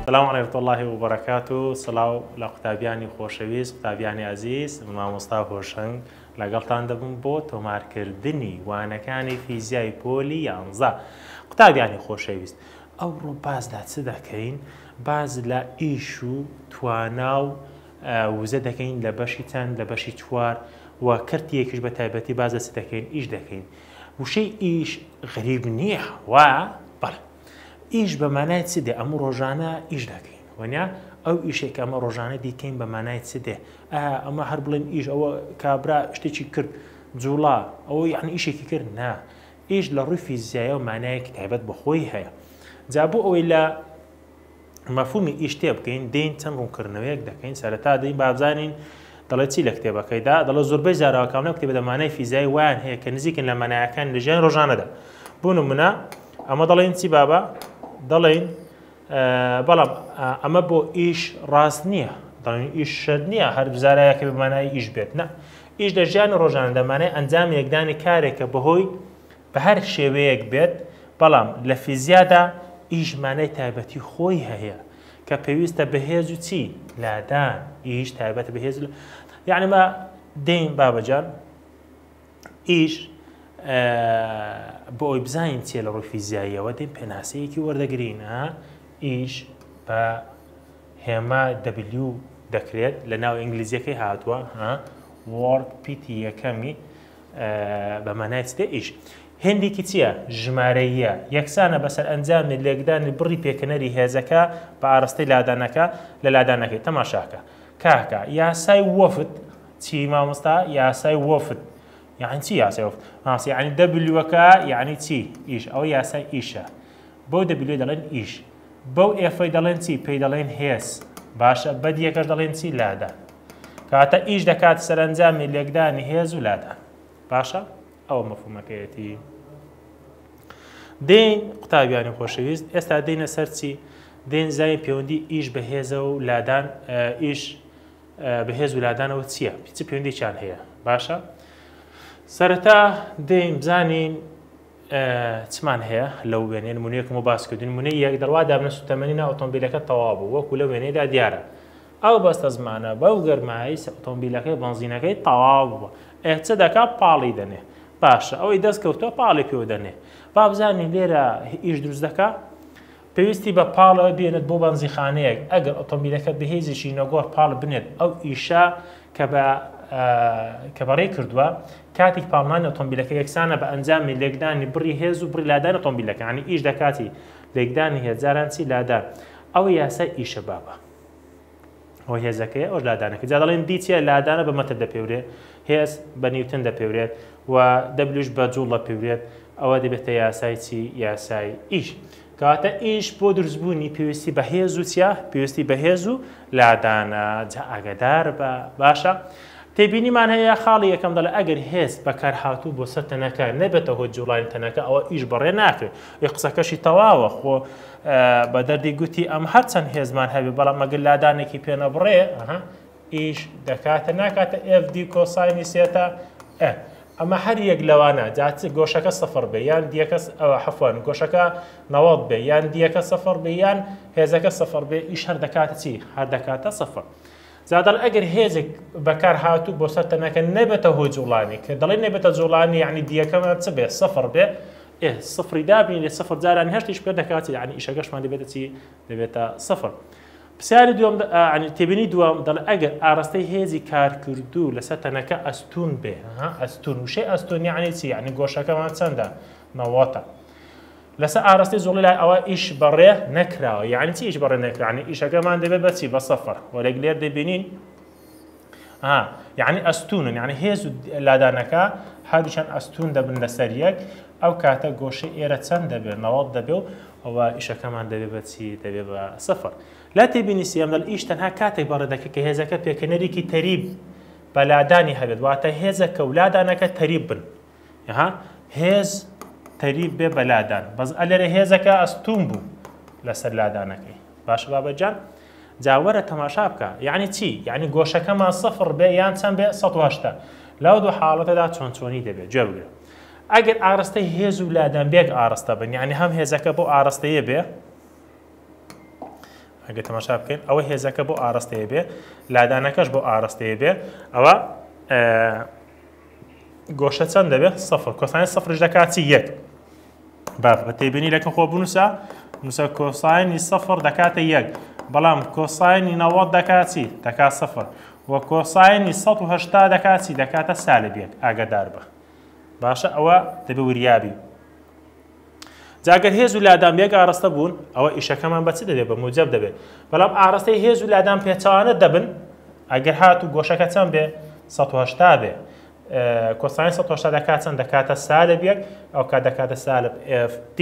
السلام عليكم الله وبركاته. سلاو لقطابياني خوشويس قطابياني عزيز ما مصطفى هوشنگ لقلتان دبن بو تمار كردني وانا كاني فيزياء بولي يانزا قطابياني خوشويس او رو باز لا تسدكين باز لا ايشو تواناو وزدكين لبشيتان لبشي توار وكرتي يكش بتايبتي باز سدكين ايش دكين وشي ايش غريب نيح و بله إيش بمعنى سده أمر رجعنا إيش دكين ونيا أو إيش كأمر رجعنا دي كين بمعنى سده أما هربلن إيش أو كابرا اشتكي كرد زولا أو يعني إيش كيكر نا إيش لرفي زايا ومعناه كتابات بخوي هيا جابوا أو إلا مفهوم إيش تبكين دين تنرون كرنويك دكين سرتا دين بابزانين دلتي لكتابة كيدا دل زربي زارا كامنا كتابة بمعنى في زاي وان هي كنزيك لما كان لجان رجعنا ده بونو منا أما دلين سي بابا دلين بلام أما بو إيش راس نية دلين إيش شد نية هر بزارة كي بمعنى إيش بيت نا إيش دجان روجان ده معنى أنزام يقداني كارك بهوي بهر شيء بيت بلام لفيزياء ده إيش معنى تابتي خوي هي كبيوست بهزو تي لا دان إيش تابت بهزو يعني ما دين بابا جان إيش بۆ بزانین چێ لە ڕووی فیزیاییەوە دێن پێناسەیەکی وەردەگرین ئیش بە هێما W دەکرێت لە ناو ئینگلیزیەکەی هاتووە وارد پیتی یەکەمی بە مانای چ دێ ئیش هێندێکی چییە ژمارەییە یەکسانە بەسەر ئەنجامی لێکدانی بڕی پێکەنەری هێزەکە بە ئاڕستەی لادانەکە لە لادانەکەی تەماشاکە کاکە یاسای وەفت چی مامۆستا یاسای وەفت يعني تي ياسا ماشي يعني دبليو كا يعني تي ايش او ياسا ايشا بو دبليو دلين ايش بو اف دلين تي بي دلين هيس باشا بدي كاش دلين تي لادا كاتا ايش دكات سرنجام ليقداني هيز ولادا باشا او مفهوم كيتي دين قطاب يعني خوشويست استا دين سرتي دين زي بيوندي ايش بهيزا ولادان ايش بهيز ولادان وتسيا بيتي بيوندي كان هي باشا سرتا ديم بزانين تسمان هي لو يعني المونيك مباسكو دين منيك درواده من 80 اوتومبيلك الطواب وكل وين دا دياره او بس زمانه بوغر معي اوتومبيلك بنزينك طواب اهتدك بالي دنه باشا او يدس كوتو بالي بيودنه باب زاني ليره ايش دروز دكا بيستي ببالا بينت بو بنزيخانيك اگر اوتومبيلك بهيزي شي نغور بال بنت او ايشا كبا كباري كردوا كاتي بالمان اوتومبيلك يكسانا بانزام ليقداني بري هيز وبري لادان اوتومبيلك يعني ايش دكاتي ليقداني هزارانسي لادان او ياسا ايش بابا هو هزكيه او لادانك زادلين ديتيا لادانا بمتر بيوري هيز بنيوتن بيوري و دبليوش بجول بيوري او دي بتا ياسايتي ياساي ايش كاتا ايش بودرز بوني بيوستي بهيزو تيا بيوستي بهيزو لادانا جا اقدار باشا تبيني معناها خالي يكم ضل أجر هيس بكر حاتو بوسط تناكا نبته هو جولان تناكا أو إيش بريناك يقصكش تواوخ و بدر دي قتي أم هرتن هيز مان هبي بلا ما قل لا دانك بينا بري إيش دكات ناكات إف دي كوساين سيتا أما هر يقلوانا جات جوشك صفر بيان ديكس أو عفوا جوشك نواض بيان ديكس صفر بيان هيزك صفر بي إيش هر دكات تي هر دكات صفر زاد الأجر هيزك بكار هاتو بوسطنا كان نبته هو جولاني كدلين نبته جولاني يعني دي كمان تبع صفر به صفر دابني للصفر زاران هرت إيش بدكاتي يعني إيش أقش ما دبتي دبته صفر بسال دوم يعني تبني دوم دل أجر أرستي هيزي كار كردو لستنا كأستون به أستون وشيء أستون يعني تي يعني جوشة كمان تسندا نواتا لسا أرستي زولي أو إيش بريه نكرة يعني تي إيش بريه نكرة يعني إيش كمان دبي بتسي بصفر ولا غير دبينين يعني أستون يعني هيز لادانكا هذا شان أستون دبن لسريك أو كاتا جوشي إيرتسن دبي نواد دبيو أو إيش كمان دبي بتسي دبي بصفر لا تبيني سيام دل إيش تنها كاتا بردك كهذا كبيكنري كي تريب بلاداني هبد واتا هذا كولادانك تريبن هيز تريب بلادان بس ألري هيزك أستومبو لسر لادانك باش بابا جان جاورة تماشابك يعني تي يعني قوشك ما صفر بي يانسان بي سطواشتا لو دو حالة دا تشوني دبي جواب اگر آرسته هیزو لادن بیگ آرسته بن يعني هم هیزک بو آرسته بی ئەگە تەماشا بکەین ئەوە هێزەکە بۆ ئاراستەیە بێ لادانەکەش بۆ ئاراستەیە بێ ئەوە گۆشە چەند دەبێت سەفر کۆساین سەفرش دەکات چی یەک بە تێبینی لەکە خۆ بنووسە نووسە کۆساینی سەفر دەکاتە یەک بەڵام کۆساینی 90 دەکات چی دەکات سەفر وە کۆساینی 180 دەکات چی دەکاتە سالب یەک ئاگادار بە باشە ئەوە دەبێ وریابی جاگەر هێز و لادان بێک ئاراستە بوون ئەوە ئیشەکەمان بە چ دەبێت بە موجب دەبێت بەڵام ئاراستەی هێز و لادان پێچەوانە دەبن ئەگەر هاتوو گۆشەکە چەند بێ 180 بێ کۆساین 180 دەکات چەند دەکاتە سالب یەک ئەو کات دەکاتە سالب ft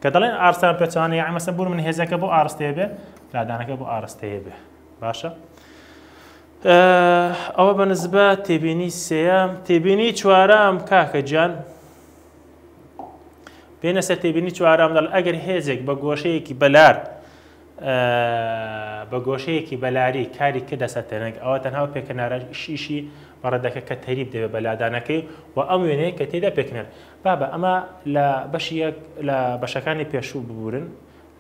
کە دەڵێن ئاراستان پێچەوانە یعنی مەسەڵەن بوون من هێزەکە بۆ ئاراستەیە بێ لادانەکە بۆ ئاراستەیە بێ باشە ئەوە بەنسبەت تێبینی سێەم تێبینی چوارەم کاکە گیان بێنە سەر تێبینی چوارەم دەڵ ئەگەر هێزێک بە گۆشەیەکی بەلار بە گۆشەیەکی بەلاری کاری کردە سەرتێنێک ئەوە تەنها پێکەنارەشیشی بەڕێدەکە کە تەریب دەوێت بە لادانەکەی و ئەم وێنەیە کە تێدا پێکەنەر بابە ئەمە لە بەشی یەک لە بەشەکانی پێشوو ببورن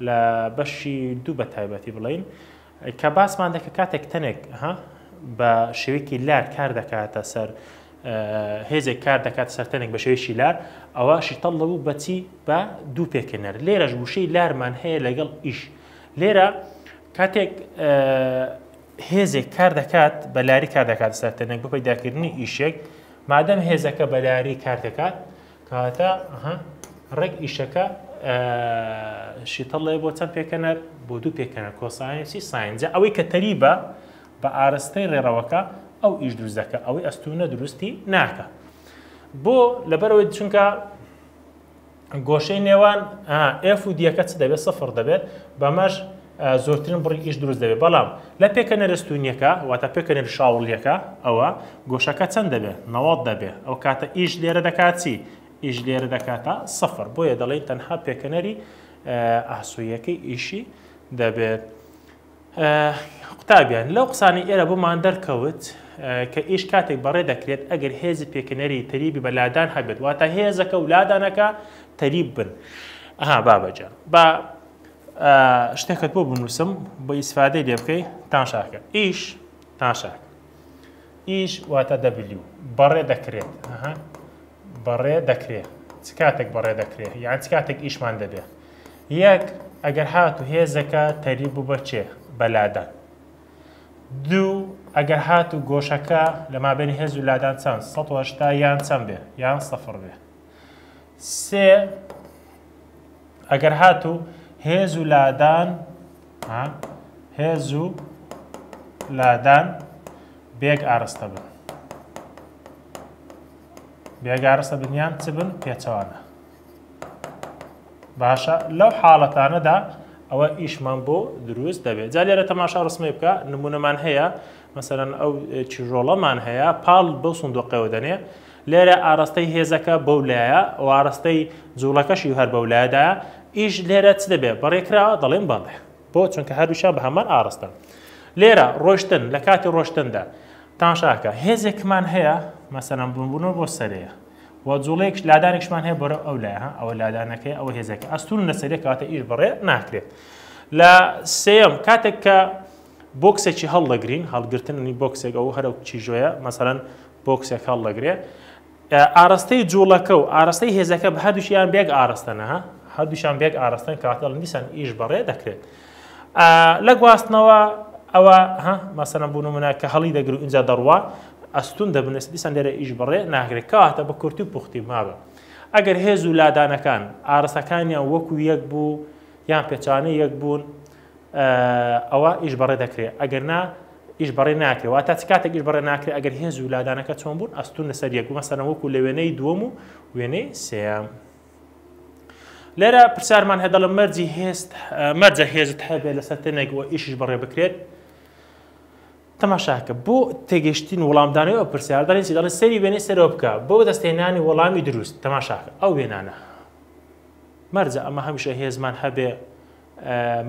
لە بەشی دوو بە تایبەتی بڵین کە باسمان دەکە کاتێک تەنێک بە شێوەیەکی لار کار دەکاتە سەر هێزێک کار دەکات سەرتەنێک بە شێوەیەکی لار ئەوەشی تەڵ بوو بەچی بە دوو پێکەنەر لێرەش وشەی لارمان هەیە لەگەڵ ئیش لێرە کاتێک هێزێک کار دەکات بە لاری کار دەکات سەرتەنێک بۆ پەیداکردنی ئیشێک مادەم هێزەکە بە لاری کار دەکات کاتە ڕێک ئیشەکە شیتەڵێ بۆ چەند پێکەنەر بۆ دوو پێکەنەر کۆساینسی ساینجە ئەوەی کە تەریبە بە ئاراستەی ڕێڕەوەکە ئەو ئیش دروست دەکە ئەوەی ئەستوونە دروستی ناکە بۆ لەبەرەوەی چونکە گۆشەی نێوان ئف و دیەکە چ دەبێت سەفر دەبێت بەمەش زۆرترین بڕی ئیش دروست دەبێت بەڵام لە پێکەنەر ئەستوونیەکە واتە پێکەنەر شاوڵیەکە ئەوە گۆشەکە چەند دەبێت 90 دەبێت ئەو کاتە ئیش لێرە دەکات چی ئیش لێرە دەکاتە سەفر بۆیە دەڵێن تەنها پێکەنەری ئاسوویەکەی ئیشی دەبێت قوتابیان لەو قسانی ئێرە بۆمان دەرکەوت کە ئیش کاتێک بەڕێ دەکرێت ئەگەر هێزی پێکەنەری تەریبی بە لادان هەبێت واتە هێزەکە و لادانەکە تەریب بن بابەجان بە شتێکت بۆ بنووسم بە ئیسفادەی لێ بکەی تاشاکە ئیش تاشاکە ئیش واتە دەبلیو بەڕێ دەکرێت بەڕێ دەکرێت چ کاتێک بەڕێ دەکرێت یان چ کاتێک ئیشمان دەبێت یەک ئەگەر هاتو هێزەکە تەریب بوو بەچێ بەلادان دوو ئەگەر هاتو گۆشەکە لە مابینی هێز و لادان چەند 180 یان چەند بێ یان سەفر بێ سێ ئەگەر هاتو هێز و لادان هێز و لادان بێک ئاراستە بن بێک ئاراستە بنیان چ بن پێچەوانە باشە لەو حاڵەتانەدا ئەوە ئیشمان بۆ دروست دەبێت جا لێرە تەماشا ڕسمی بکە نمونەمان هەیە مەسەرەن ئەو چیژۆڵەمان هەیە پاڵ بەو سندوقەوە دەنێ لێرە ئاراستەی هێزەکە بەو لایە و ئاراستەی جوڵەکەشی هەر بەو لایەدایە ئیش لێرە چ دەبێت بەڕێکراوە دەڵێن بەڵێ بۆ چونکە هەردووشیان بە هەمان ئاراستن لێرە ڕۆشتن لە کاتی ڕۆشتندا تاشاکە هێزێکمان هەیە مەسەرەن بوونبوونەوە بۆ سەرەیە و جوڵەیەک لادانێکشمان هەیە بۆرە ئەو لایە ئەوە لادانەکەی ئەوە هێزەکە ئەستون لەسەرێ کاتە ئیش بەڕێ ناکرێت لە سێەم کاتێک کە بۆکسێکی هەڵدەگرین هەڵگرتنی بۆکسێک ئەو هەرە چیژۆیە مەسەرەن بۆکسێک هەڵدەگرێ ئاراستەی جوڵەکە و ئاراستەی هێزەکە بە هەردووشیان بێک ئاراستنە هەردووشان بێک ئاراستن کاتەڵ دیسان ئیش بەڕێ دەکرێت لە گواستنەوە ئەوە مەسەرەن بوونمونە کە هەڵی دەگر و اینجا دەڕوا ئەستون دەبنێت دیسان لێرە ئیش بەڕێ ناگرێت کاتە بە کورتی و پوختی مابە ئەگەر هێز و لادانەکان ئاراستەکانیان وەکو یەک بوو یان پێچانەی یەک بوون ئەوە ئیش بەڕێ دەکرێت ئەگەر نا ئیش بەڕێ ناکرێت واتە چ کاتێک ئیش بەڕێ ناکرێت ئەگەر هێز و لادانەکە چۆن بوون ئەستون لەسەر یەک بوو مەسەرەن وەکو لە وێنەی دووەم و وێنەی سێەم لێرە پرسیارمان هەیە دەڵێن مەرجە هێزت هەبێت لەسەر تەنێک و ئیشیش بەڕێ بکرێت تەماشاکە بۆ تێگەشتین وەڵامدانەوە ئەو پرسیار دەڵێن چی دەڵێن سەری وێنەی سەرەوە بکە بۆ دەستێنانی وەڵامی دروست تەماشاکە ئەو وێنانە مەرجە ئەمە هەمیشە هێزمان هەبێ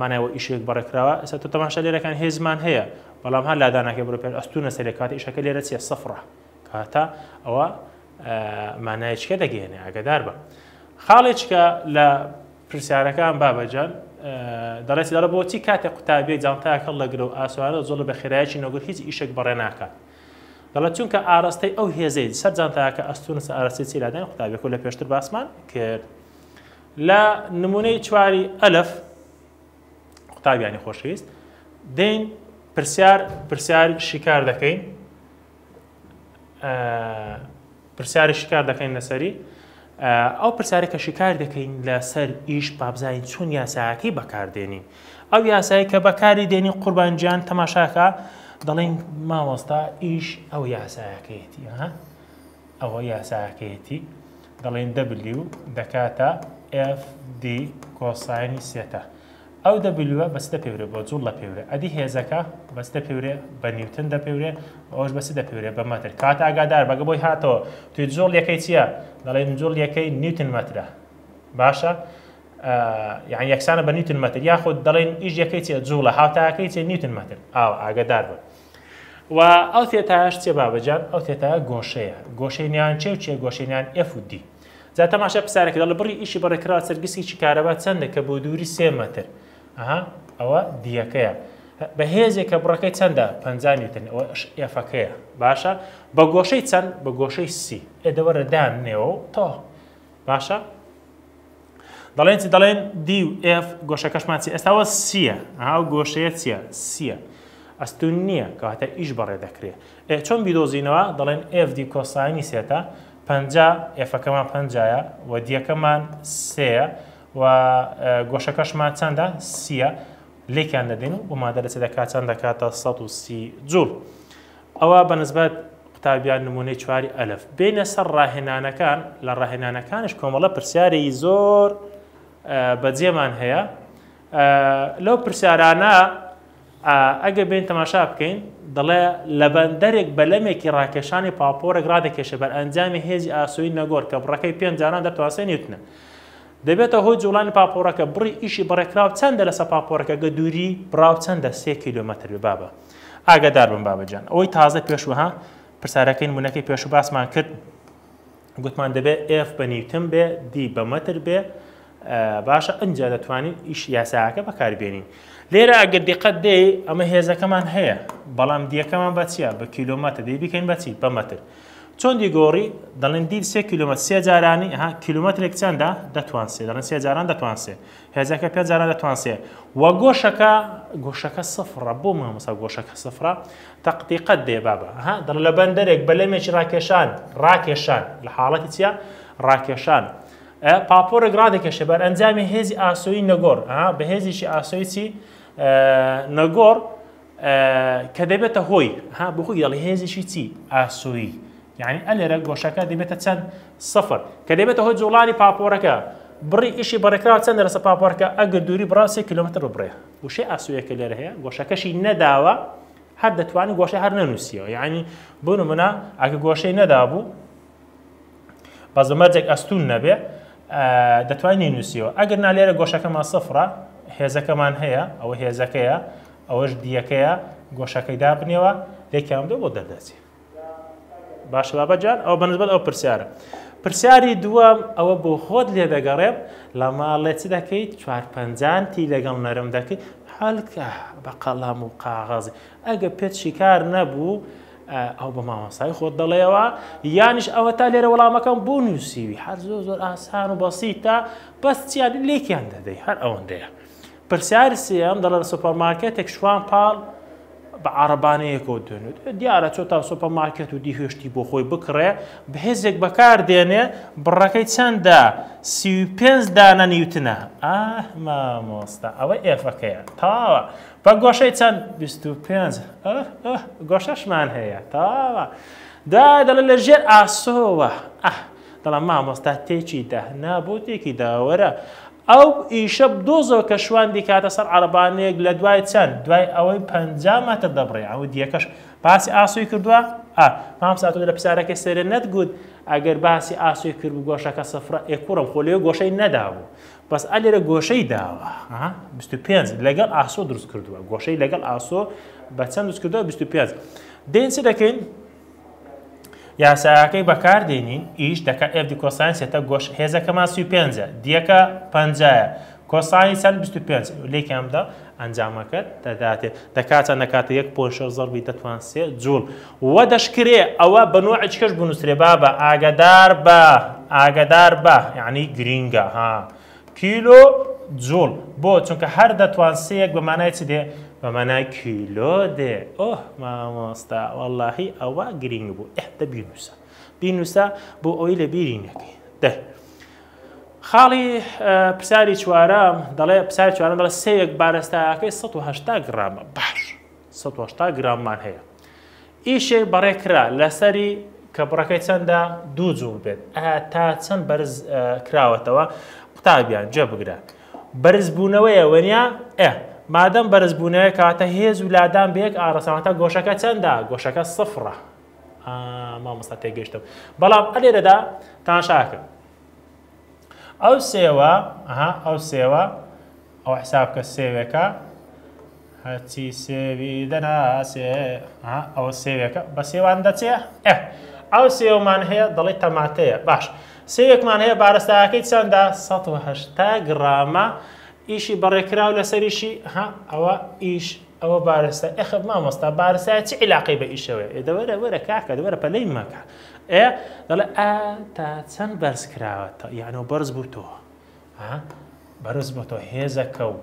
مانایەوە ئیشێک بەڕێکراوە ئێستا تۆ تەماشا لێرەکان هێزمان هەیە بەڵام هەر لادانەکە بڕۆ پێر ئەستونە سەرێ کاتە ئیشەکە لێرە چیە سەفرە کاتە ئەوە مانایەکە دەگەێنێ ئاگادار بە خاڵێککە لە پرسیارەکان بابەجان دەڵێتی دەڵێ بۆچی کاتێک قوتابیەک جانتایەکە لەگرە و ئاسوانە زۆر بە خێرایەکی نەگوت هیچ ئیشێک بەڕێ ناکات دەڵێت چونکە ئاراستەی ئەو هێزەی سەر جانتایەکە ئەستونە سەر ئاراستەی چیلادان قوتابیەکە لە پێشتر باسمان کرد لە نمونەی چواری ئەلف قوتابیانی خۆشەویست دێین پرسیار شیکار دەکەین پرسیاری شیکار دەکەین لەسەری ئەو پرسیارێک کە شیکار دەکەین لەسەر ئیش بابزین چۆن یاساکەی بەکاردێنین ئەو یاسایی کە بەکاری دێنی قوربانجیان تەماشاکە دەڵێن مامۆستا ئیش ئەو یاسایەکەیەتی ئەوە یاسایەکەیەتی دەڵێن W دەکاتە FD کۆساینی سێتە ئەو دەبلووە بەستە پێورێ بۆ جوڵ لە پێورێ ئەدی هێزەکە بەستە پێورێ بە نیوتن دەپێورێ ئەوش بەسی دەپێورێ بە مەتر کات ئاگادار بەگە بۆی هاتەوە توی جۆڵ یەکەی چییە دەڵێن جۆڵ یەکەی نیوتن مەترە باشە یعنی یەکسانە بە نیوتن مەتر یاخود دەڵێن ئیش یەکەی چیە جوڵە هاوتایەکەی چیە نیوتن مەتر ئاگادار بە و ئەو تێتایش چێ بابەجان ئەو تێتایە گۆشەیە گۆشەینیان چێ و چێ گۆشەینیان F و D جا تەماشا پرسیارێکی دەڵێ بڕی ئیشی بەڕێکرا سەرگسکی کارەبا چەندە کە بۆ دووری 3 مەتر ئەوە دیەکەیە بە هێزێک کە بڕەکەی چەندە 50 نیوتن ئەوە ئێفەکەیە باشە بە گۆشەی چەند بە گۆشەی سی ئێدەوەرە دانێەوە تۆ باشە دەڵێن دی و F گۆشەکەشمان چی ئێستاوە سیە ئەو گۆشەیە چییە سیە ئەستون نییە کەواتە ئیش بەڕێ دەکرێت چۆن بیدۆزینەوە دەڵێن FD کۆساینی سێتە 50 ئێفەکەمان 50ە و دیەکەمان سەیە و گۆشەکەشمان چەندە سیە لێکیان دەدەین و مادە لە دەکات چەند دەکاتە 130 جوڵ ئەوە بەنسبەت قوتابیان نمونەی چواری ئەلف بینە سەر ڕاهێنانەکان لە ڕاهێنانەکانش کۆمەڵە پرسیارێکی زۆر بەجێمان هەیە لەو پرسیارانە ئەگە بین تەماشا بکەین دەڵێ لە بەندەرێک بەلەمێکی ڕاکێشانی پاپۆرێک ڕادەکێشە بەر ئەنجامی هێزی ئاسووی نەگۆر کە بڕەکەی 5 جاران دەتوانسێ نیوتنە دەبێتە هۆی جوڵانی پاپۆرەکە بڕی ئیشی بەڕێکراو چەندە لەسەر پاپۆرەکە گە دووری بڕاو چەندە 3 کیلۆمەتر بابە ئاگادار بن بابەجان ئەوەی تازە پێشوها پرسیارەکەی نمونەکەی پێشوو باسمان کرد گوتمان دەبێت F بە نیوتن بێ D بە مەتر بێ باشە ئەنجا دەتوانین ئیش یاساکە بەکاربێنین لێرە ئەگەر دیقەت دێ ئەمە هێزەکەمان هەیە بەڵام دیەکەمان بە چییە بە کیلۆمەتر دەی بکەین بەچی بە مەتر چۆن دیگۆڕی دەڵێن دی 3 کیلۆمەتر 3 جارانی کیلۆمەترێک چەندە دەتوانسێ دەڵێن 3 جاران دەتوانسێ هێزەکە 5 جاران دەتوانسێ و گۆشەکە سفرە بۆ مامۆستا گۆشەکە سفرە تەقدیقەت دێ بابە دەڵێن لە بەندەرێک بەلەمێکی ڕاکێشان لە حاڵەتی چییە ڕاکێشان پاپۆرێک ڕادەکێشێ بەر ئەنجامی هێزی ئاسۆیی نەگۆڕ بە هێزیشی ئاسۆیی چی نەگۆڕ کە دەبێتە هۆی بخۆی دەڵێ هێزیشی چی ئاسۆیی یعنی ئەلێرە گۆشەکە دەبێتە چەند سفر کە دەبێتە هۆی جوڵانی پاپۆرەکە بڕی ئیشی بەڕێکراوە چەندە لەسەر پاپۆرەکە ئەگەر دووری بڕاو 3 کیلۆمەتر بڕێ وشەی ئاسوویەکە لێرە هەیە گۆشەکەشی نەداوە هەر دەتوانانی گۆشەی هەر نەنووسیەوە یعنی بۆ نمونە ئەگە گۆشەی نەدابوو بەس مەرجێک ئەستون نەبێ دەتوانین نووسیەوە ئەگەر نالێرە گۆشەکەمان سفرە هێزەکەمان هەیە ئەوە هێزەکەیە ئەوەش دیەکەیە گۆشەکەی دابنێەوە لێکیان دێ بۆ دەردەچێ باشە بابەجان ئەو بەنسبەت ئەو پرسیارە پرسیاری دووەم ئەوە بۆ خۆت لێ دەگەڕێم لە ماڵێ چ دەکەیت 450 لەگەڵ نەرم دەکەیت هەڵکە بە قەڵام و قاغەزی ئەگە پێت شیکار نەبوو ئەو بە مامۆستای خۆت دەڵێەوە یانیش ئەوە تا لێرە وەڵامەکەم بۆ نووسیوی هەر زۆر ئاسان و بەسیتە بەس چیان لێکیان دەدەی هەر ئەوەندەیە پرسیاری سێم دەڵێ لە سوپەرمارکێتێک شوان پاڵ بە عەرەبانەیەکەوە دێنێت دیارە چۆ تا سوپەرمارکێت و دیهێشتی بۆ خۆی بکڕێ بەهێزێک بەکار دێنێ بڕەکەی چەندە 35 دانە نیوتنە مامۆستا ئەوە ئێفەکەیە تاوە بە گۆشەی چەند 25 گۆشەشمان هەیە تاوە دەڵێ لە ژێر ئاسۆوە دەڵام مامۆستا تێکی دا نابوو تێکی داوەرە ئەو ئیشە بدۆزەوە کە شوان دیکاتە سەر عەرەبانەیەک لە دوای چەند دوای ئەوەی 50 مەتر دەبڕێ ئەوە دیەکەش باسی ئاسووی کردووە مامۆستا تۆ لە پرسیارەکەی سەرێ نەتگوت ئەگەر باسی ئاسووی کرد بوو گۆشەکە سەفرە ئێکوڕم خۆ لێ گۆشەی نەدابوو بەس ئەلێرە گۆشەی داوە 25 لەگەڵ ئاسۆ دروست کردووە گۆشەی لەگەڵ ئاسۆ بە چەند دروست کردووە 25 دێن چ دەکەین یاساکەی بەکاردێنین ئیش دەکە FD کۆساین سێتە گۆش هێزەکەمان 35 دیەکە 50 کۆسانی چەند 25 لێکیاندا ئەنجامەکەت دەداتێت دەکاتە نەکاتە 1.6 زەڵبی دەتوانسێ جوڵ وە دەشکرێ ئەوە بە نوعی کەش بنووسرێ بابە ئاگدار بە یعنی گرینگە ها کیلۆ جوڵ بۆ چونکە هەر دەتوانسەیەک بەمانای چ دێ بەمانای کیلۆ دێ ئۆه مامۆستا وەڵڵاهی ئەوە گرینگ بوو ئێدە بینوسە بۆ ئەوەی لە بیری نەکەی دە خاڵی پرسیاری چوارەم دەڵێ پرسیاری چوارەم دەڵێ سێوێک بارەستایەکەی 180 گرامە باش 180 گراممان هەیە ئیشێک بەڕێکرا لەسەری کە بڕەکەی چەندە 2 جوڵ بێت تا چەند بەرز کراوەتەوە قوتابیان جێ بگرە بەرزبوونەوەیە وەنیا مادەم بەرزبوونەوەی کاتە هێز و لادان بەیەک ئاڕەسەواتە گۆشەکە چەندە گۆشەکە سفرە مامۆستا تێگەیشتم بەڵام ئەلێرەدا تاشاکە ئەو سێوە ئەو حسابکە سێوێکە هەرچی سێوی دەناسێ ئەوە سێوێکە بە سێوان دەچێ ئەو سێومان هەیە دەڵێ تەماتەیە باش سێوێکمان هەیە بارەستایەکەی چەندە 180 گرامە ئیشی بەڕێکراو لەسەریشی ئەوە ئیش ئەوە بارەستە ئەخب مامۆستا بارەستایە چی عیلاقەی بە ئیشەوەی دەوەرە وەرە کاکە دەوەرە پەلەی مەکە دەڵێ تا چەند بەرز کراوەتە یانەوە بەرز بووتەوە بەرز بۆتەوە هێزەکە و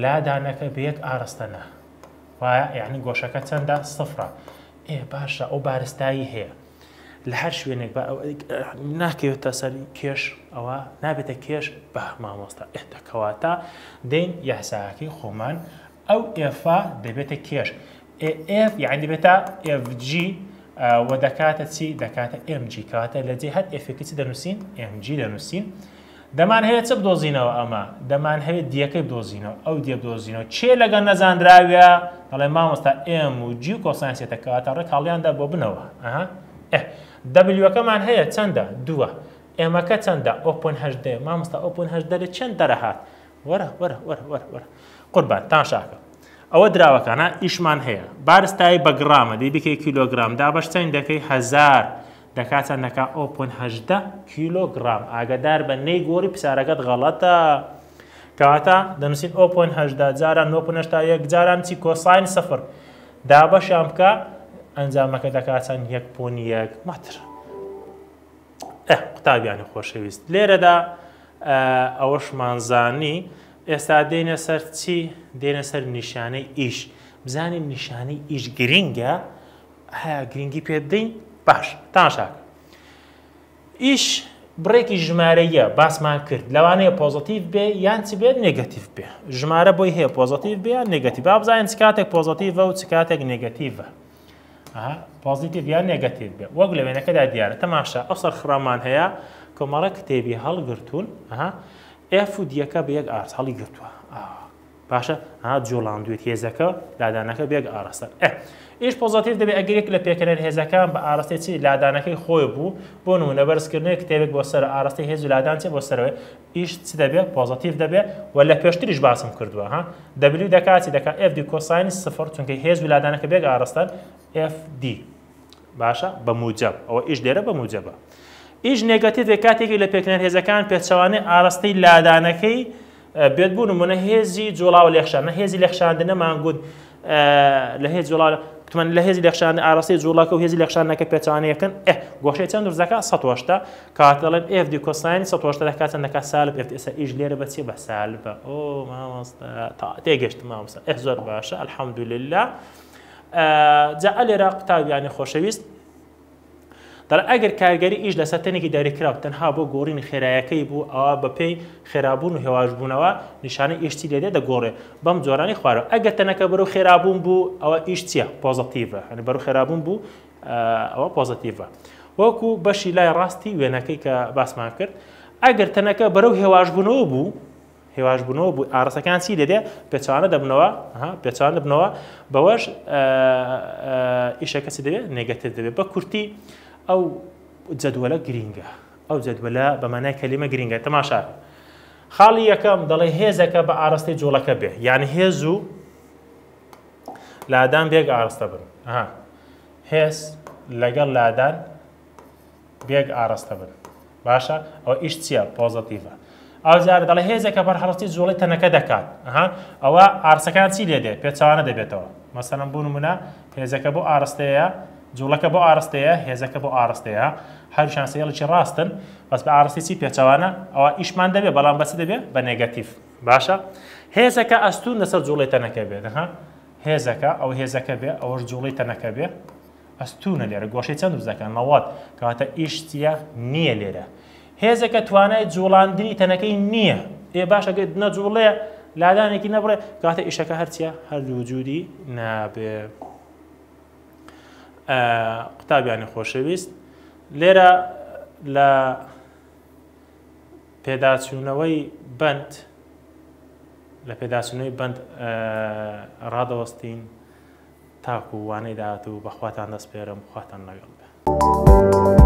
لادانەکە بە یەک ئاڕستەنە وایە یعنی گۆشەکە چەندە سفرە باشە ئەو بارستایی هەیە لە هەر شوێنێک ناکەوێتە سەری کێش ئەوە نابێتە کێش بە مامۆستا دەکەواتە دەین یاساکەی خۆمان ئەو ئێفا دەبێتە کێش یعنی دەبێتە FG و دەکاتە چی دەکاتە MG کەواتە لە جێ هەر ئێفێکی چی دەنووسین MG دەنووسین دەمان هەیە چ بدۆزینەوە ئەمە دەمان هەوێت دیەکەی بدۆزینەوە ئەو دیە بدۆزینەوە چێ لەگەڵ نەزانراویە دەڵێ مامۆستا M و G و کۆسانسیێتە کەواتە ڕێک هەڵیاندا بۆ بنەوە دەبلیوەکەمان هەیە چەندە دووە ئێمەکە چەندە 0.8 مامۆستا 0.8 لە چەند دەرەهات وەرە قوربان تاشاکە ئەوە دراوەکانە ئیشمان هەیە بارستایی بە گرامە دەی بکەی کیلۆگرام دابەش چەند دەکەی 1000 دەکاتە نەکا 0.8 کیلۆگرام ئاگدار بە نەی گۆڕی پرسیارەکەت غەڵەتە کەواتە دەنووسین 0.8 جاران 0.81 جاران چی کۆساین سەفر دابەشیان بکە ئەنجامەکە دەکاتەن 1.1 مەتر قوتابیانی خۆشەویست لێرەدا ئەوەشمانزانی ئێستا دێنە سەر چی دێنە سەر نیشانەی ئیش بزانین نیشانەی ئیش گرینگە هەیە گرنگی پێ بدەین باش تاشاکە ئیش بڕێکی ژمارەیە باسمان کرد لەوانەیە پۆزیتیڤ بێ یان چی بێت نێگەتیڤ بێ ژمارە بۆی هەیە پۆزیتیڤ بێ یان نێگەتیڤ با بزانین چ کاتێک پۆزیتیڤە و چ کاتێک نێگەتیڤە پۆزیتیڤ یان نێگەتیڤ بێ وەک لە وێنەکەدا دیارە تەماشا ئەو سەرخڕامان هەیە کۆمەڵە کتێبی هەڵگرتوون F و دیەکە بە یەک ئارس هەڵی گرتووە باشە جۆڵاندوێت هێزەکە لادانەکە بێک ئاڕاستە ئیش پۆزیتیڤ دەبێت ئەگەرێک لە پێکەنەر هێزەکان بە ئاڕاستی چی لادانەکەی خۆی بوو بۆ نمونە بەرزکردنەوەی کتێبێک بۆ سەر ئاڕاستی هێز و لادان چێ بۆ سەرەوەی ئیش چ دەبێت پۆزیتیڤ دەبێت و لە پێشتریش باسم کردووە W دەکاتی دەکات FD کۆساینی سفر چونکە هێز و لادانەکە بێک ئاڕاستان FD باشە بە موجب ئەوە ئیش لێرە بە موجبە ئیش نێگەتیڤ کاتێکی لە پێکەنەر هێزەکان پێچەوانەی ئاڕاستی لادانەکەی بێت بوو نمونە هێزی جوڵا و لێخشان هێزی لێخشاندنەمان گوت لە هێز جوڵا لە هێزی لێخشان ئاڕاستی جوڵاکە و هێزی لێخشانەکە پێچوانەیەکەن گۆشەی چەند دروستەکە 180 کاتە دەڵێن FD کۆساینی 180 دەکاتە نەکا سالب FD ئێستا ئیش لێرە بە چی بە سالبە ئۆ مامۆستا تێگەشتم مامۆستا زۆر باشە الحەمدولله جا لێرە قوتابیانی خۆشەویست دەڵێ ئەگەر کارگەری ئیش لەسەر تەنێکی دەریکراوە تەنها بۆ گۆڕینی خێراییەکەی بوو ئەوە بەپێی خێرابوون و هێواشبوونەوە نیشانەی ئیشتی لێدێ دەگۆڕێ بەم جۆرانی خوارەوە ئەگەر تەنەکە بەرەو خێرابوون بوو ئەوە ئیش چییە پۆزیتیڤە هەنی بەرەو خێرابوون بوو ئەوە پۆزیتیڤە وەکو بەشی لای ڕاستی وێنەکەی کە باسمان کرد ئەگەر تەنەکە بەرەو هێواشبوونەوە بوو ئاڕاستەکان چی لێدێ پێچوانە دەبنەوە بەوەش ئیشەکە چی دەبێت نێگەتیڤ دەبێت بە کورتی ئەو جەدوەلە گرینگە ئەو جەدوەلە بە مانای کەلیمە گرینگە تەماشا خاڵی یەکەم دەڵێ هێزەکە بە ئاڕاستی جوڵەکە بێ یعنی هێز و لادان بێک ئاڕاستە بن هێز لەگەڵ لادان بێک ئاڕاستە بن باشە ئەوە ئیش چییە پۆزیتیڤە ئەو جارە دەڵێ هێزێکە بەرهەڵەتی جوڵەی تەنەکە دەکات ئەوە ئارسەکان چی لێ دێ پێچەوانە دەبێتەوە مەسەڵەن بۆ نمونە هێزەکە بۆ ئاڕستەیە جوڵەکە بۆ ئاڕستەیە هێزەکە بۆ ئاڕستەیە هەروشان سێڵێکی ڕاستن بەس بە ئاڕستی چی پێچەوانە ئەوە ئیشمان دەبێ بەڵام بەچ دەبێ بە نێگەتیڤ باشە هێزەکە ئەستون لەسەر جوڵەی تەنەکە بێت هێزەکە ئەو هێزەکە بێ ئەوەش جوڵەی تەنەکە بێ ئەستونە لێرە گۆشەی چەند دروستەکەن نەوەت کەواتە ئیشتیە نییە لێرە هێزەکە توانای جوڵاندنی تەنەکەی نییە باشە نەجوڵێ لادانێکی نەبڕێ کاتە ئیشەکە هەرچیە هەردووجودی نابێ قوتابیانی خۆشەویست لێرە لە پێداچوونەوەی بەند لە پێداچوونەوەی بەند ڕادەوەستین تاکو وانەی داهاتوو بەخواتان دەست پێرم خواتان لەگەڵ بێ